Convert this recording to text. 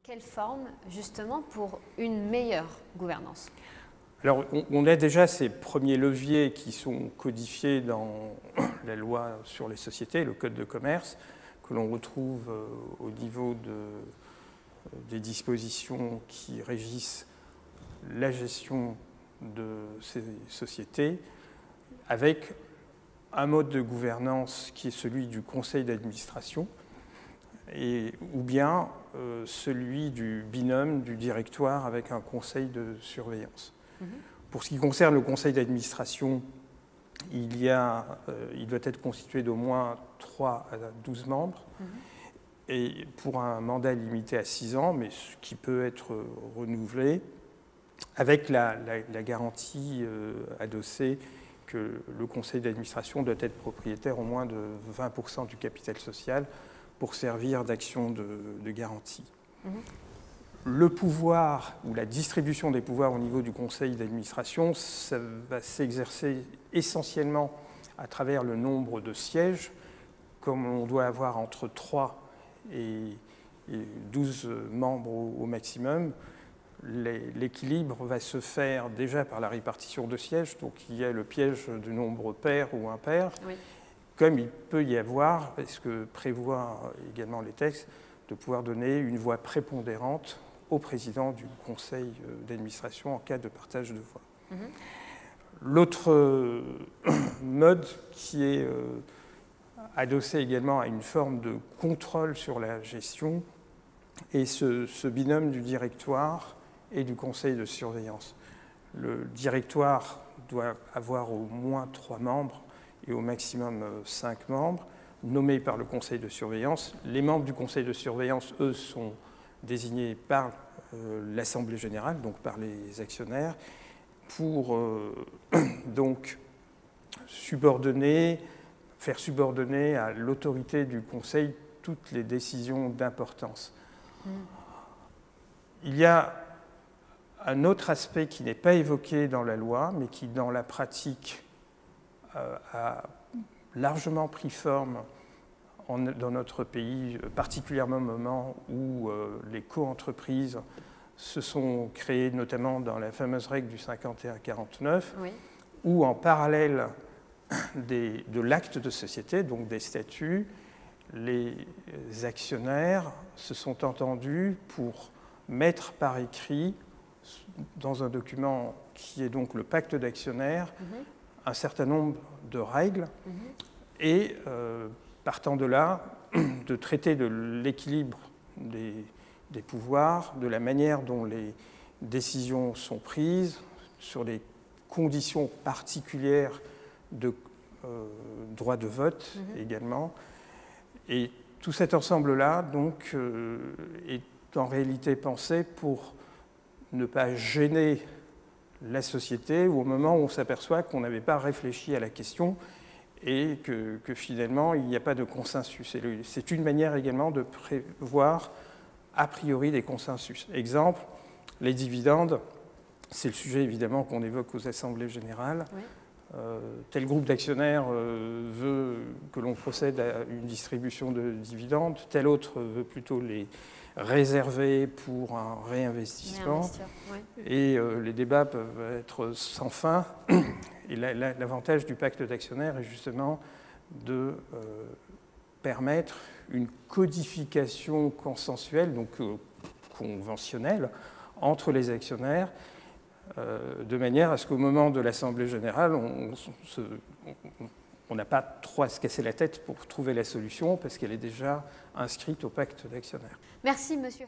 Quelle forme, justement, pour une meilleure gouvernance? Alors, on a déjà ces premiers leviers qui sont codifiés dans la loi sur les sociétés, le code de commerce, que l'on retrouve au niveau des dispositions qui régissent la gestion de ces sociétés, avec un mode de gouvernance qui est celui du conseil d'administration, ou bien celui du binôme du directoire avec un conseil de surveillance. Pour ce qui concerne le conseil d'administration, il doit être constitué d'au moins 3 à 12 membres, et pour un mandat limité à 6 ans, mais qui peut être renouvelé, avec la garantie adossée que le conseil d'administration doit être propriétaire au moins de 20% du capital social pour servir d'action de garantie. Le pouvoir ou la distribution des pouvoirs au niveau du conseil d'administration, ça va s'exercer essentiellement à travers le nombre de sièges, comme on doit avoir entre 3 et 12 membres au maximum. L'équilibre va se faire déjà par la répartition de sièges, donc il y a le piège du nombre pair ou impair, comme il peut y avoir, parce que prévoit également les textes, de pouvoir donner une voix prépondérante au président du conseil d'administration en cas de partage de voix. L'autre mode qui est adossé également à une forme de contrôle sur la gestion est ce binôme du directoire et du conseil de surveillance. Le directoire doit avoir au moins 3 membres et au maximum 5 membres, nommés par le conseil de surveillance. Les membres du conseil de surveillance, eux, sont désignés par l'Assemblée générale, donc par les actionnaires, pour donc faire subordonner à l'autorité du conseil toutes les décisions d'importance. Il y a un autre aspect qui n'est pas évoqué dans la loi, mais qui, dans la pratique, a largement pris forme dans notre pays, particulièrement au moment où les co-entreprises se sont créées, notamment dans la fameuse règle du 51-49, où en parallèle de l'acte de société, donc des statuts, les actionnaires se sont entendus pour mettre par écrit, dans un document qui est donc le pacte d'actionnaires, un certain nombre de règles, et partant de là, de traiter de l'équilibre des pouvoirs, de la manière dont les décisions sont prises, sur les conditions particulières de droit de vote également. Et tout cet ensemble-là, donc, est en réalité pensé pour ne pas gêner la société au moment où on s'aperçoit qu'on n'avait pas réfléchi à la question et que finalement, il n'y a pas de consensus. C'est une manière également de prévoir a priori des consensus. Exemple, les dividendes, c'est le sujet évidemment qu'on évoque aux assemblées générales. Tel groupe d'actionnaires veut que l'on procède à une distribution de dividendes, tel autre veut plutôt les réserver pour un réinvestissement. Et les débats peuvent être sans fin. Et l'avantage du pacte d'actionnaires est justement de permettre une codification consensuelle, donc conventionnelle, entre les actionnaires, de manière à ce qu'au moment de l'Assemblée générale, on n'a pas trop à se casser la tête pour trouver la solution, parce qu'elle est déjà inscrite au pacte d'actionnaires. Merci, monsieur.